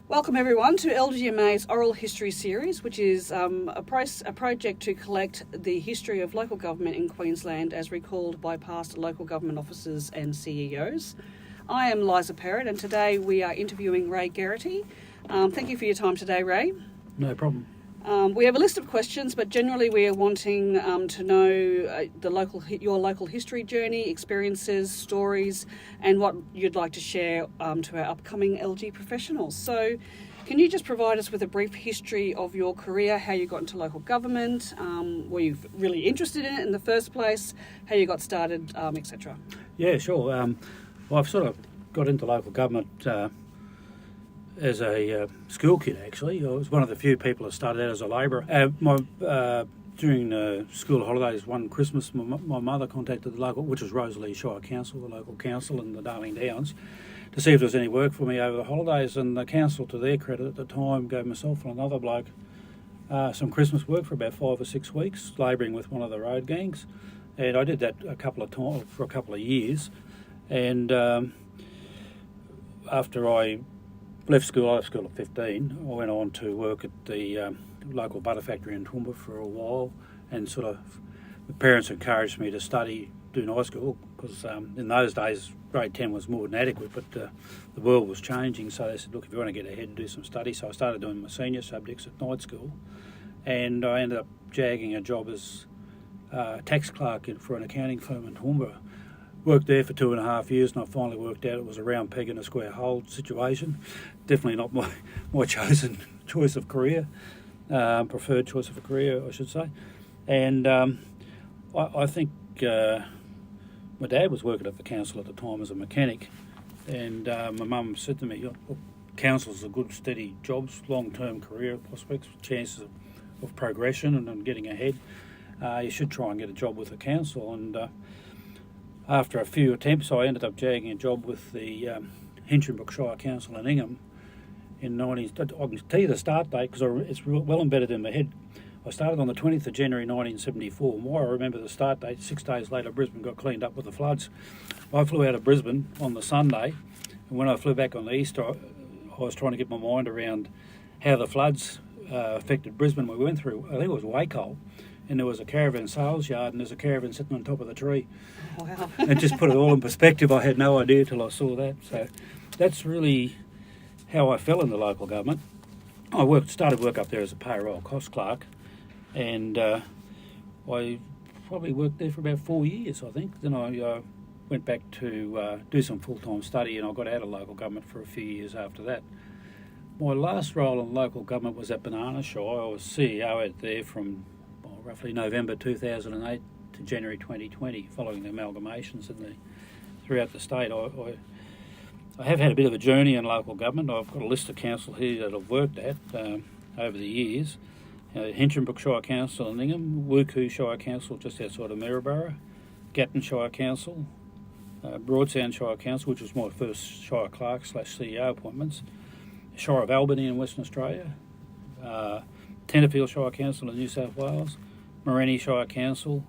Welcome everyone to LGMA's Oral History Series, which is a project to collect the history of local government in Queensland as recalled by past local government officers and CEOs. I am Liza Perrott and today we are interviewing Ray Geraghty. Thank you for your time today, Ray. No problem. We have a list of questions, but generally we are wanting to know your local history journey, experiences, stories, and what you'd like to share to our upcoming LG professionals. So can you just provide us with a brief history of your career, how you got into local government, were you really interested in it in the first place, how you got started, etc.? Yeah, sure. Well, I've sort of got into local government as a school kid, actually. I was one of the few people that started out as a labourer. During the school holidays one Christmas, my mother contacted the local, which was Rosalie Shire Council, the local council in the Darling Downs, to see if there was any work for me over the holidays, and the council, to their credit at the time, gave myself and another bloke some Christmas work for about 5 or 6 weeks, labouring with one of the road gangs. And I did that for a couple of years. And after I left school at 15. I went on to work at the local butter factory in Toowoomba for a while, and sort of my parents encouraged me to do night school, because in those days grade 10 was more than adequate, but the world was changing, so they said, look, if you want to get ahead and do some study. So I started doing my senior subjects at night school, and I ended up jagging a job as tax clerk for an accounting firm in Toowoomba. Worked there for 2.5 years, and I finally worked out it was a round peg in a square hole situation. Definitely not my chosen choice of career, preferred choice of a career, I should say. And I think my dad was working at the council at the time as a mechanic, and my mum said to me, look, council's a good, steady jobs, long-term career prospects, chances of progression and getting ahead. You should try and get a job with the council. And after a few attempts, I ended up jagging a job with the Hinchinbrook Shire Council in Ingham in I can tell you the start date because it's well embedded in my head. I started on the 20th of January 1974. Why I remember the start date, 6 days later Brisbane got cleaned up with the floods. I flew out of Brisbane on the Sunday, and when I flew back on the Easter, I was trying to get my mind around how the floods affected Brisbane. We went through, I think it was Waco, and there was a caravan sales yard, and there's a caravan sitting on top of the tree. Wow. It just put it all in perspective. I had no idea till I saw that. So that's really how I fell into local government. I started work up there as a payroll cost clerk, and I probably worked there for about 4 years, I think. Then I went back to do some full-time study, and I got out of local government for a few years after that. My last role in local government was at Banana Shire. I was CEO out there from roughly November 2008 to January 2020, following the amalgamations throughout the state. I have had a bit of a journey in local government. I've got a list of council here that I've worked at over the years. Hinchinbrook Shire Council in Ingham, Wuku Shire Council just outside of Maryborough, Gatton Shire Council, Broadsound Shire Council, which was my first Shire Clerk / CEO appointments, Shire of Albany in Western Australia, Tenterfield Shire Council in New South Wales, Morenni Shire Council,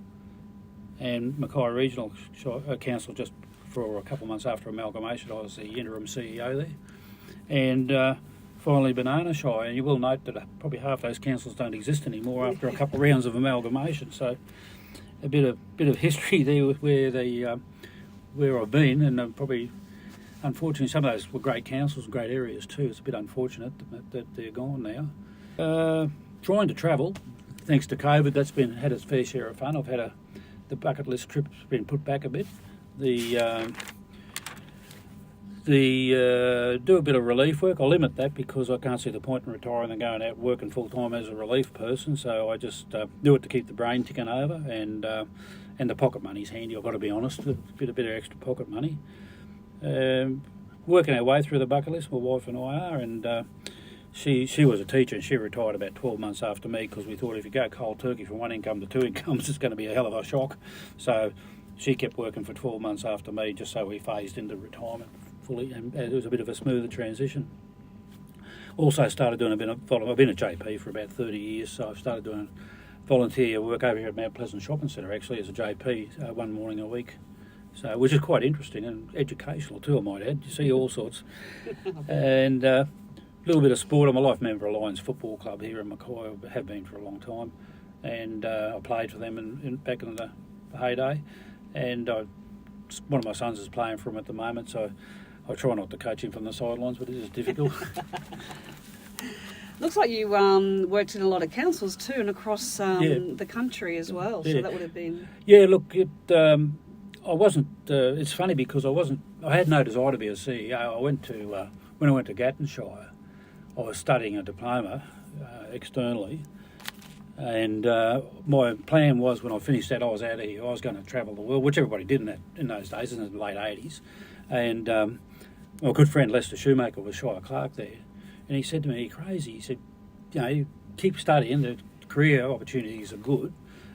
and Mackay Regional Council just for a couple of months after amalgamation. I was the interim CEO there. And finally Banana Shire, and you will note that probably half those councils don't exist anymore after a couple of rounds of amalgamation. So a bit of history there with where I've been, and probably unfortunately some of those were great councils and great areas too. It's a bit unfortunate that they're gone now. Trying to travel, thanks to COVID, that's had its fair share of fun. I've had the bucket list trip's been put back a bit. Do a bit of relief work. I limit that because I can't see the point in retiring and going out working full time as a relief person. So I just do it to keep the brain ticking over, and the pocket money's handy. I've got to be honest, a bit of extra pocket money. Working our way through the bucket list, my wife and I are, and she was a teacher, and she retired about 12 months after me, because we thought if you go cold turkey from one income to two incomes, it's going to be a hell of a shock. So she kept working for 12 months after me, just so we phased into retirement fully, and it was a bit of a smoother transition. Also started doing I've been at JP for about 30 years, so I've started doing volunteer work over here at Mount Pleasant Shopping Centre, actually, as a JP, one morning a week. So, which is quite interesting and educational too, I might add. You see all sorts. And little bit of sport. I'm a life member of Lions Football Club here in Mackay. I have been for a long time, and I played for them back in the heyday. And one of my sons is playing for them at the moment, so I try not to coach him from the sidelines, but it is difficult. Looks like you worked in a lot of councils too, and across the country as well. Yeah. So that would have been. Yeah, look, I wasn't. It's funny because I had no desire to be a CEO. When I went to Gattonshire, I was studying a diploma externally, and my plan was when I finished that, I was out of here. I was going to travel the world, which everybody did in those days, in the late 80s. And my good friend Lester Shoemaker was Shire Clerk there, and he said to me, "Crazy," he said, you keep studying, the career opportunities are good,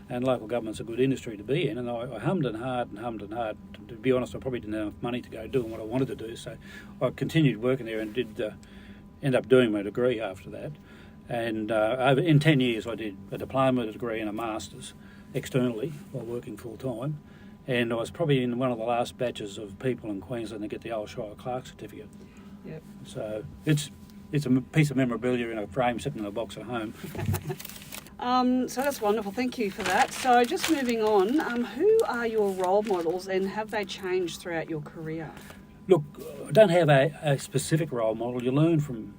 and local government's a good industry to be in. And I hummed and hard. To be honest, I probably didn't have enough money to go doing what I wanted to do, so I continued working there and did end up doing my degree after that. And in 10 years I did a diploma, a degree and a master's externally while working full time. And I was probably in one of the last batches of people in Queensland to get the old Shire Clerk certificate. Yep. So it's a piece of memorabilia in a frame sitting in a box at home. So that's wonderful. Thank you for that. So just moving on, who are your role models and have they changed throughout your career? Look, I don't have a specific role model. You learn from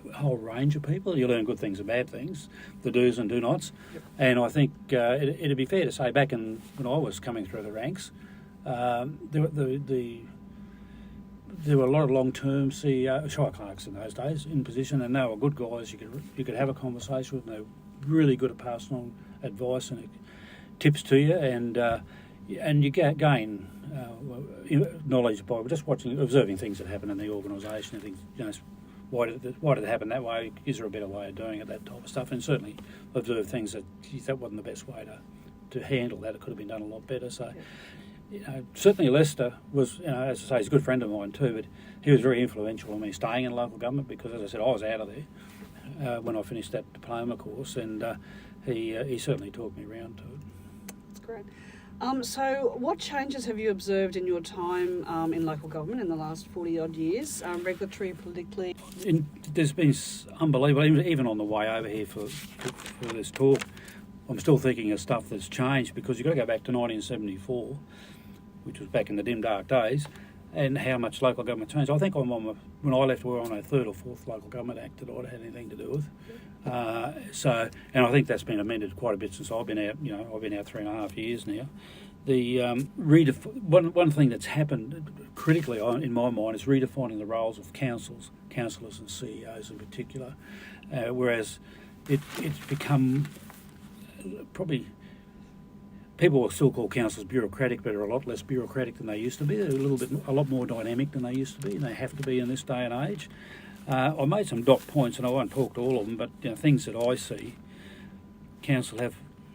a whole range of people. You learn good things and bad things, the do's and do nots. Yep. And I think it'd be fair to say back when I was coming through the ranks, there were a lot of long-term Shire Clerks in those days in position, and they were good guys. You could have a conversation with them. They were really good at passing on advice and tips to you, and you gain knowledge by just observing things that happen in the organisation and things. Why did it happen that way? Is there a better way of doing it? That type of stuff, and certainly observe things that wasn't the best way to handle that. It could have been done a lot better. So. Yeah. Certainly Lester was, as I say, he's a good friend of mine too, but he was very influential on me staying in local government because, as I said, I was out of there when I finished that diploma course, and he certainly talked me around to it. That's great. So what changes have you observed in your time in local government in the last 40-odd years, regulatory, politically? There's been unbelievable, even on the way over here for this talk, I'm still thinking of stuff that's changed because you've got to go back to 1974, which was back in the dim dark days, and how much local government changed. I think when I left, we were on a third or fourth local government act that I'd had anything to do with. And I think that's been amended quite a bit since I've been out. I've been out 3.5 years now. The one thing that's happened critically in my mind is redefining the roles of councillors and CEOs in particular, whereas it's become probably. People will still call councils bureaucratic, but are a lot less bureaucratic than they used to be. They're a lot more dynamic than they used to be, and they have to be in this day and age. I made some dot points, and I won't talk to all of them, but things that I see, council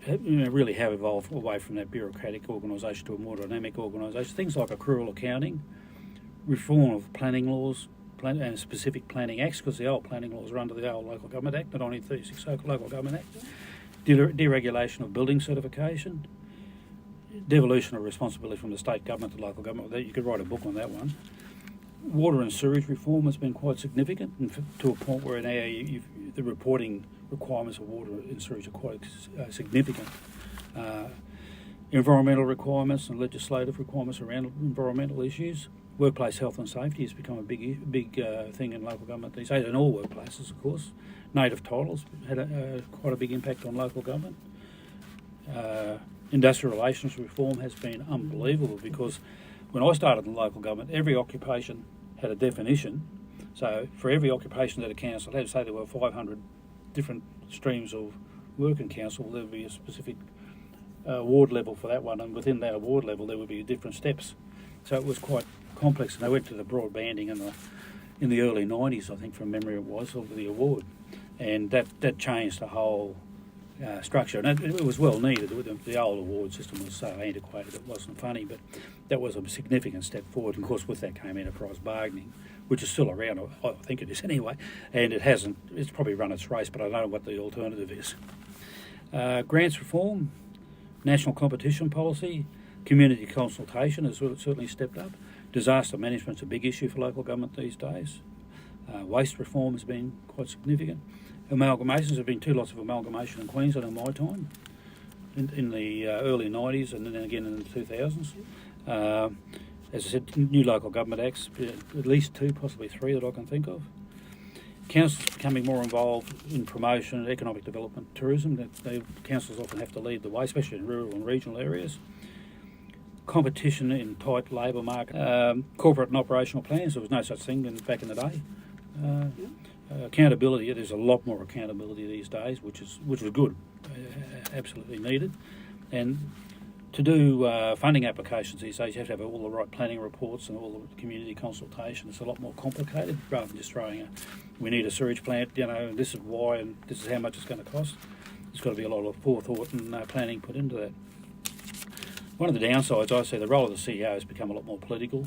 really have evolved away from that bureaucratic organisation to a more dynamic organisation. Things like accrual accounting, reform of planning laws, and specific planning acts, because the old planning laws are under the old Local Government Act, not only 36 Local Government Act. Deregulation of building certification. Devolution of responsibility from the state government to local government. You could write a book on that one. Water and sewage reform has been quite significant, and to a point where now the reporting requirements of water and sewage are quite significant. Environmental requirements and legislative requirements around environmental issues. Workplace health and safety has become a big thing in local government these days, in all workplaces, of course. Native titles had quite a big impact on local government. Industrial relations reform has been unbelievable because when I started in local government, every occupation had a definition. So for every occupation that a council had, say there were 500 different streams of work in council, there would be a specific award level for that one, and within that award level there would be different steps. So it was quite complex, and they went to the broad banding in the early 90s, I think from memory it was, of the award. And that changed the whole structure, and it was well needed. The old award system was so antiquated it wasn't funny, but that was a significant step forward. And of course, with that came enterprise bargaining, which is still around. I think it is anyway, and it's probably run its race, but I don't know what the alternative is. Grants reform, national competition policy, community consultation has certainly stepped up. Disaster management's a big issue for local government these days. Waste reform has been quite significant. Amalgamations, there have been 2 lots of amalgamation in Queensland in my time, in the early 90s and then again in the 2000s. As I said, new local government acts, at least 2, possibly 3 that I can think of. Councils becoming more involved in promotion, economic development, tourism. Councils often have to lead the way, especially in rural and regional areas. Competition in tight labour market. Corporate and operational plans, there was no such thing back in the day. Accountability, there's a lot more accountability these days, which is good, absolutely needed. And to do funding applications these days, you have to have all the right planning reports and all the community consultation. It's a lot more complicated rather than just throwing we need a sewage plant, this is why and this is how much it's going to cost. There's got to be a lot of forethought and planning put into that. One of the downsides, I see, the role of the CEO has become a lot more political.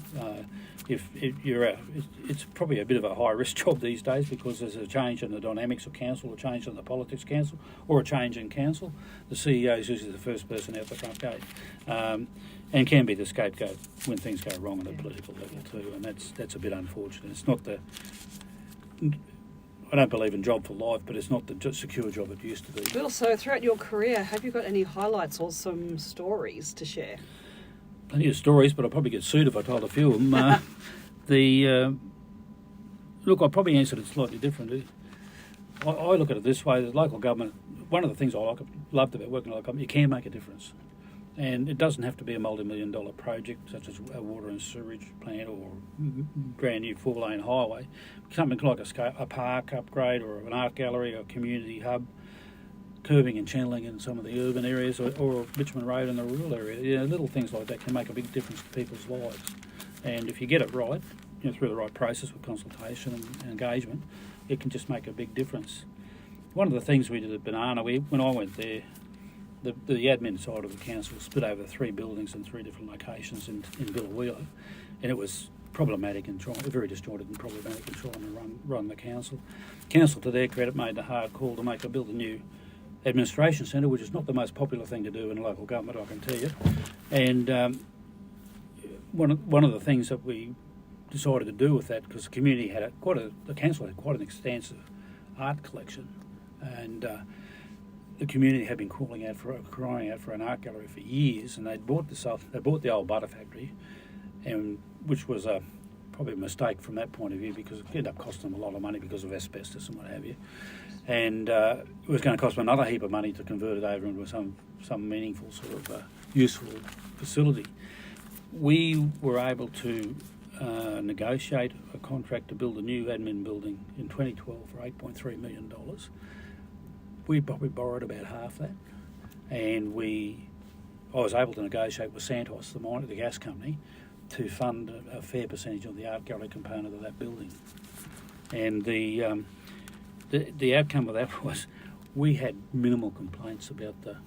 If you're out, it's probably a bit of a high-risk job these days because there's a change in the dynamics of council, a change in the politics of council, or a change in council. The CEO is usually the first person out the front gate, and can be the scapegoat when things go wrong at a political level too, and that's a bit unfortunate. It's not I don't believe in job for life, but it's not the secure job it used to be. Bill, so throughout your career, have you got any highlights or some stories to share? Plenty of stories, but I'll probably get sued if I told a few of them. Look, I probably answered it slightly differently. I look at it this way: the local government. One of the things I loved about working in local government, you can make a difference, and it doesn't have to be a multi-million-dollar project such as a water and sewage plant or brand new 4-lane highway. Something like a park upgrade or an art gallery or a community hub, curbing and channeling in some of the urban areas, or Richmond Road in the rural area. Little things like that can make a big difference to people's lives. And if you get it right, through the right process with consultation and engagement, it can just make a big difference. One of the things we did at Banana, when I went there, the admin side of the council split over 3 buildings in 3 different locations in Biloela, and it was problematic and very disjointed and problematic in trying to run the council. Council, to their credit, made the hard call to build a new administration centre, which is not the most popular thing to do in a local government, I can tell you. And one of the things that we decided to do with that, because the community had the council had quite an extensive art collection, and the community had been crying out for an art gallery for years, and they bought the old butter factory, and which was probably a mistake from that point of view because it ended up costing them a lot of money because of asbestos and what have you, and it was going to cost them another heap of money to convert it over into some meaningful sort of useful facility. We were able to negotiate a contract to build a new admin building in 2012 for $8.3 million. We probably borrowed about half that, and I was able to negotiate with Santos, the gas company, to fund a fair percentage of the art gallery component of that building. And the outcome of that was we had minimal complaints about the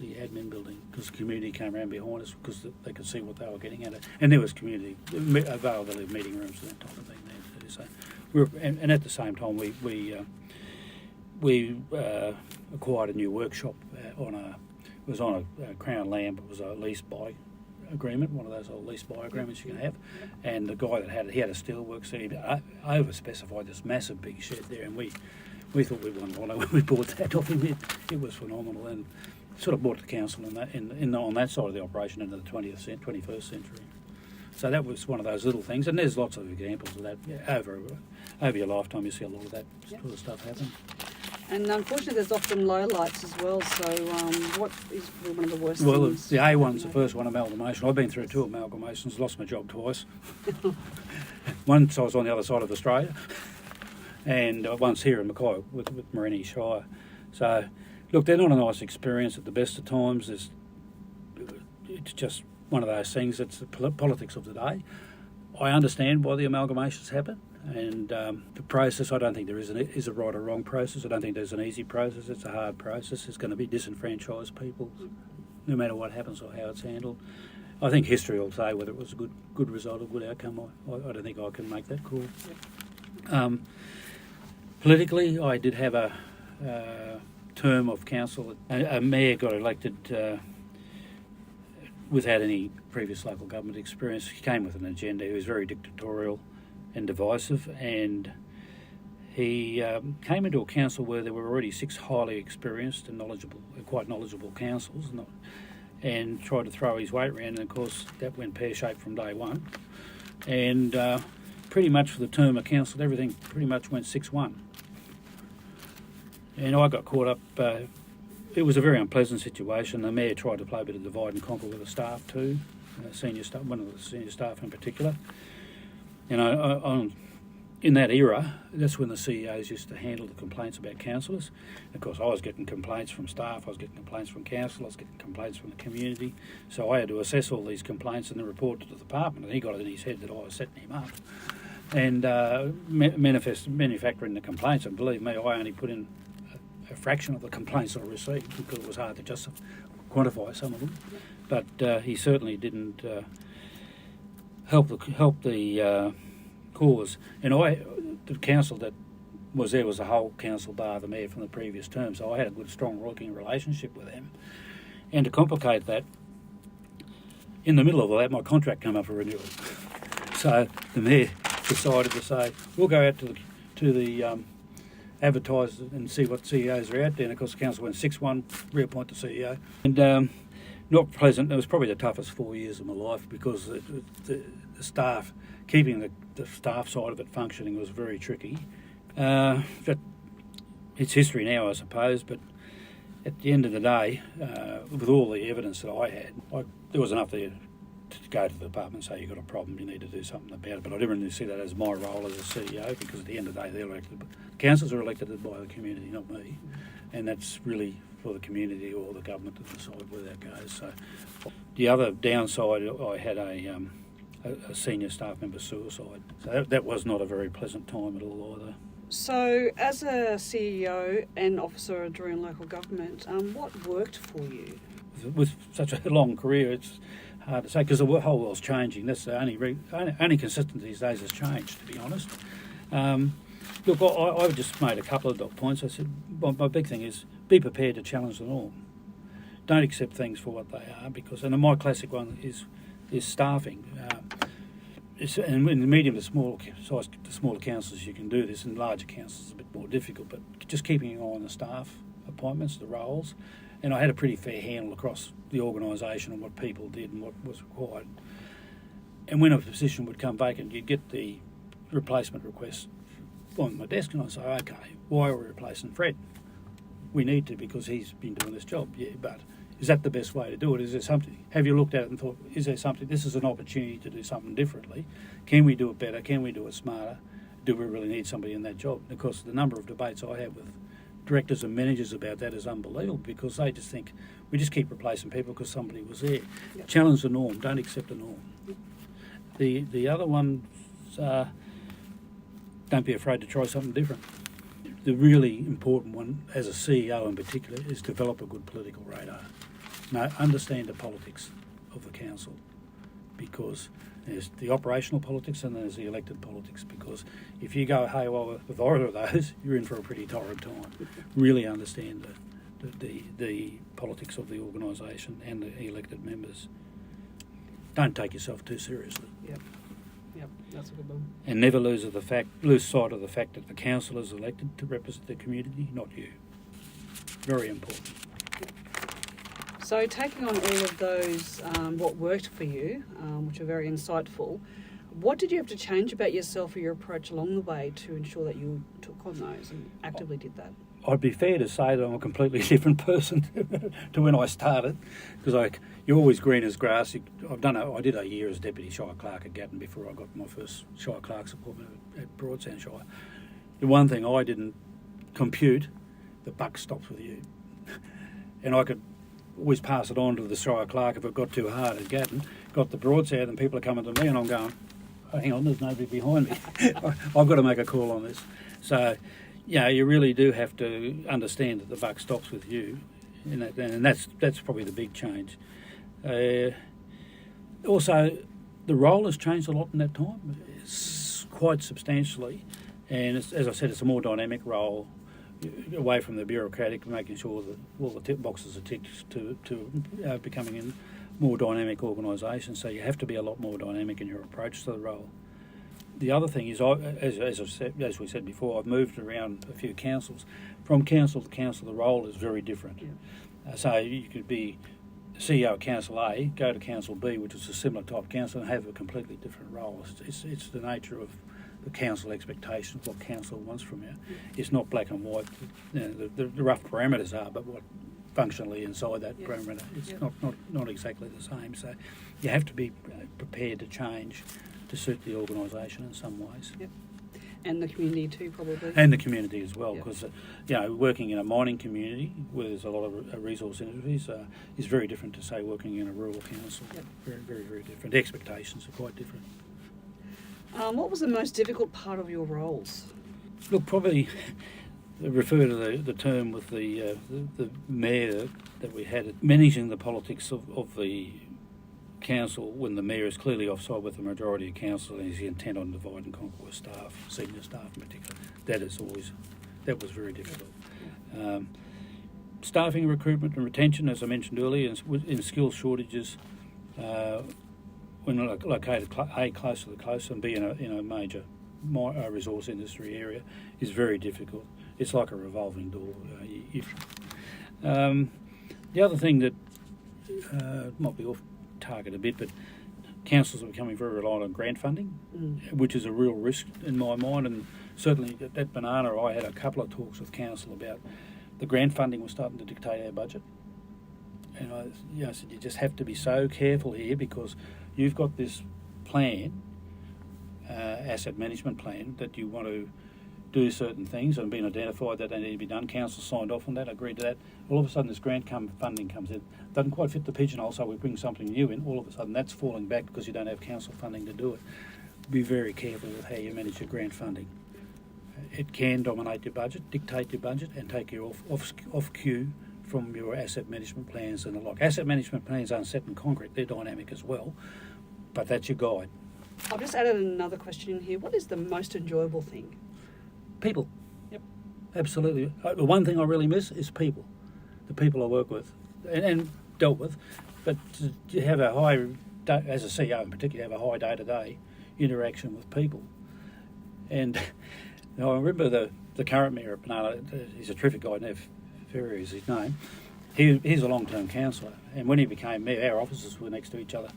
admin building because the community came around behind us because they could see what they were getting at it, and there was community availability of meeting rooms and that type of thing there too. So and at the same time we acquired a new workshop it was on a Crown land, but it was a lease buy agreement, one of those old lease buy agreements you can have. And the guy that had it, he had a steelworks, so he over-specified this massive big shed there, and we thought we won one when we bought that off him. It was phenomenal, and sort of brought the council on that side of the operation into the 21st century. So that was one of those little things, and there's lots of examples of that. Over your lifetime, you see a lot of that sort of stuff happen. And unfortunately, there's often lowlights as well. So, what is one of the worst things? Well, the A one's the first one, amalgamation. I've been through 2 amalgamations, lost my job twice. Once I was on the other side of Australia, and once here in Mackay with Morenni Shire. So, look, they're not a nice experience at the best of times. It's just one of those things. It's the politics of the day. I understand why the amalgamations happen. And the process, I don't think there is a right or wrong process. I don't think there's an easy process. It's a hard process. It's going to be disenfranchised people, no matter what happens or how it's handled. I think history will say whether it was a good result or good outcome. I don't think I can make that call. Politically, I did have a term of council. A mayor got elected without any previous local government experience. He came with an agenda. He was very dictatorial and divisive, and he came into a council where there were already 6 highly experienced and quite knowledgeable councils, and tried to throw his weight around, and of course that went pear-shaped from day one. And pretty much for the term of council, everything pretty much went 6-1. And I got caught up. It was a very unpleasant situation. The mayor tried to play a bit of divide and conquer with the staff too, senior staff, one of the senior staff in particular. And in that era, that's when the CEOs used to handle the complaints about councillors. Of course, I was getting complaints from staff, I was getting complaints from council, I was getting complaints from the community. So I had to assess all these complaints and then report to the department. And he got it in his head that I was setting him up and manufacturing the complaints. And believe me, I only put in a fraction of the complaints I received because it was hard to just quantify some of them. But he certainly didn't help the cause. And the council that was there was the whole council bar the mayor from the previous term, so I had a good, strong working relationship with them. And to complicate that, in the middle of all that, my contract came up for renewal. So the mayor decided to say, we'll go out to the advertise and see what CEOs are out there. And of course the council went 6-1, reappoint the CEO. And not pleasant. It was probably the toughest 4 years of my life because the staff, keeping the staff side of it functioning was very tricky. But it's history now, I suppose, but at the end of the day, with all the evidence that I had, there was enough there to go to the department and say, you've got a problem, you need to do something about it. But I didn't really see that as my role as a CEO, because at the end of the day, they're elected. Councils are elected by the community, not me. And that's really for the community or the government to decide where that goes. So the other downside, I had a senior staff member suicide. So that was not a very pleasant time at all either. So as a CEO and officer during local government, what worked for you? With such a long career, it's hard to say because the whole world's changing. That's the only consistent these days is change, to be honest. Look, I just made a couple of dot points. I said my big thing is be prepared to challenge the norm. Don't accept things for what they are, and my classic one is staffing. And in the medium to smaller councils you can do this, and larger councils it's a bit more difficult, but just keeping an eye on the staff appointments, the roles. And I had a pretty fair handle across the organisation on what people did and what was required. And when a position would come vacant, you'd get the replacement request on my desk, and I'd say, okay, why are we replacing Fred? We need to, because he's been doing this job. Yeah, but is that the best way to do it? Is there something? Have you looked at it and thought, is there something? This is an opportunity to do something differently. Can we do it better? Can we do it smarter? Do we really need somebody in that job? And of course, the number of debates I have with directors and managers about that is unbelievable, because they just think we just keep replacing people because somebody was there. Yep. Challenge the norm. Don't accept the norm. Yep. The other one, don't be afraid to try something different. The really important one, as a CEO in particular, is develop a good political radar. Now, understand the politics of the council, because there's the operational politics and there's the elected politics, because if you go haywire with either of those, you're in for a pretty torrid time. Really understand the politics of the organisation and the elected members. Don't take yourself too seriously. Yep, that's a good one. And never lose sight of the fact that the council is elected to represent the community, not you. Very important. So taking on all of those, what worked for you, which are very insightful, what did you have to change about yourself or your approach along the way to ensure that you took on those and actively did that? I'd be fair to say that I'm a completely different person to when I started, because you're always green as grass. I did a year as Deputy Shire Clerk at Gatton before I got my first Shire Clerk's appointment at Broadsound Shire. The one thing I didn't compute, the buck stops with you. And I could always pass it on to the Shire Clerk if it got too hard at Gatton. Got the Broadsound and people are coming to me and I'm going, oh, hang on, there's nobody behind me. I've got to make a call on this. So, you really do have to understand that the buck stops with you, and that's probably the big change. Also, the role has changed a lot in that time. It's quite substantially, and as I said, it's a more dynamic role, away from the bureaucratic, making sure that all the tick boxes are ticked to becoming a more dynamic organisation. So you have to be a lot more dynamic in your approach to the role. the other thing is, as we said before, I've moved around a few councils. From council to council, the role is very different. Yeah. So you could be CEO of Council A, go to Council B, which is a similar type of council, and have a completely different role. It's the nature of the council expectations, what council wants from you. It's not black and white. You know, the rough parameters are, but what functionally inside that parameter, it's not exactly the same. So you have to be prepared to change to suit the organisation in some ways. Yep. And the community too, probably. And the community as well, because working in a mining community where there's a lot of resource industries is very different to, say, working in a rural council. Yep. Very, very, very different. The expectations are quite different. What was the most difficult part of your roles? Look, probably refer to the term with the mayor that we had, managing the politics of the council when the mayor is clearly offside with the majority of council and his intent on divide and conquer with staff, senior staff in particular. That was very difficult. Staffing, recruitment and retention, as I mentioned earlier, in skill shortages, when located A, close to the coast, and B, in a major resource industry area, is very difficult. It's like a revolving door. The other thing that might be off target a bit, but councils are becoming very reliant on grant funding, which is a real risk in my mind. And certainly at Banana, I had a couple of talks with council about the grant funding was starting to dictate our budget. And I said, you just have to be so careful here because you've got this plan, asset management plan, that you want to do certain things and been identified that they need to be done. Council signed off on that, agreed to that. All of a sudden this grant funding comes in. Doesn't quite fit the pigeonhole, so we bring something new in. All of a sudden that's falling back because you don't have council funding to do it. Be very careful with how you manage your grant funding. It can dominate your budget, dictate your budget, and take you off cue from your asset management plans and the like. Asset management plans aren't set in concrete, they're dynamic as well, but that's your guide. I've just added another question in here. What is the most enjoyable thing? People. Yep. Absolutely. The one thing I really miss is people. The people I work with and dealt with. But you have a high, as a CEO in particular, have a high day-to-day interaction with people. And I remember the current mayor of Banana, he's a terrific guy, Nev Ferrier is his name. He's a long-term councillor. And when he became mayor, our offices were next to each other.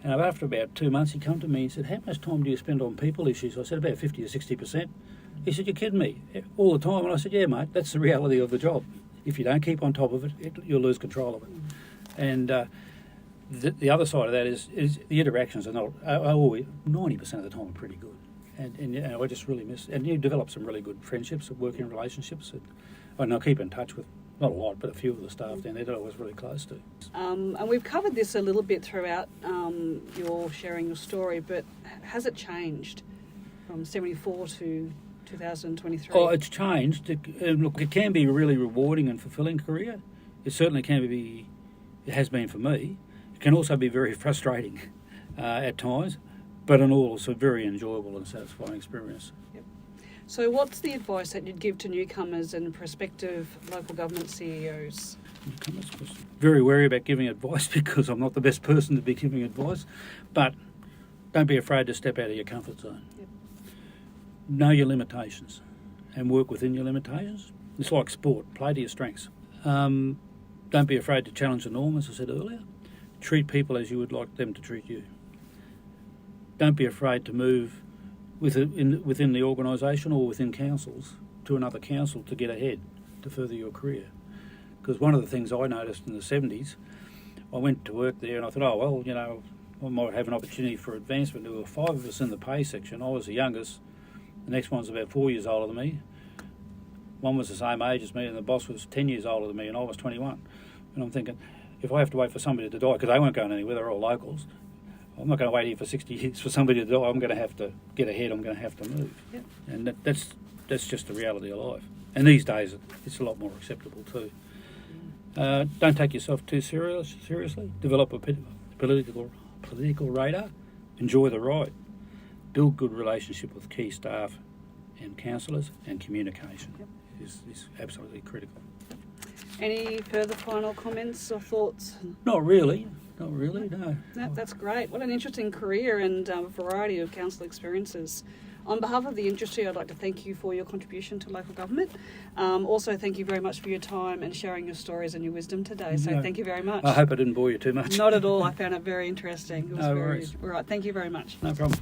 And after about 2 months, he come to me and said, how much time do you spend on people issues? I said, about 50 or 60%. He said, you're kidding me? All the time. And I said, yeah, mate, that's the reality of the job. If you don't keep on top of it, you'll lose control of it. And the other side of that is the interactions are always 90% of the time are pretty good. And I just really miss, and you develop some really good friendships and working relationships. And I keep in touch with, not a lot, but a few of the staff down there that I was really close to. And we've covered this a little bit throughout your sharing your story, but has it changed from 74 to 2023? Oh, it's changed. Look, it can be a really rewarding and fulfilling career. It certainly can be, it has been for me. It can also be very frustrating at times, but in all, it's a very enjoyable and satisfying experience. Yep. So what's the advice that you'd give to newcomers and prospective local government CEOs? Very wary about giving advice because I'm not the best person to be giving advice, but don't be afraid to step out of your comfort zone. Yep. Know your limitations and work within your limitations. It's like sport, play to your strengths. Don't be afraid to challenge the norm, as I said earlier. Treat people as you would like them to treat you. Don't be afraid to move within the organisation or within councils to another council to get ahead, to further your career. Because one of the things I noticed in the 70s, I went to work there and I thought, oh, well, you know, I might have an opportunity for advancement. There were 5 of us in the pay section. I was the youngest. The next one's about 4 years older than me. One was the same age as me, and the boss was 10 years older than me, and I was 21. And I'm thinking, if I have to wait for somebody to die, because they weren't going anywhere, they're all locals, I'm not going to wait here for 60 years for somebody to die. I'm going to have to get ahead. I'm going to have to move. Yep. And that's just the reality of life. And these days, it's a lot more acceptable too. Don't take yourself too seriously. Develop a political radar. Enjoy the ride. Build good relationship with key staff and councillors, and communication is absolutely critical. Any further final comments or thoughts? Not really. Not really, no. That's great. What an interesting career and variety of council experiences. On behalf of the industry, I'd like to thank you for your contribution to local government. Also, thank you very much for your time and sharing your stories and your wisdom today. So thank you very much. I hope I didn't bore you too much. Not at all. I found it very interesting. It was No worries. All right. Thank you very much. No problem.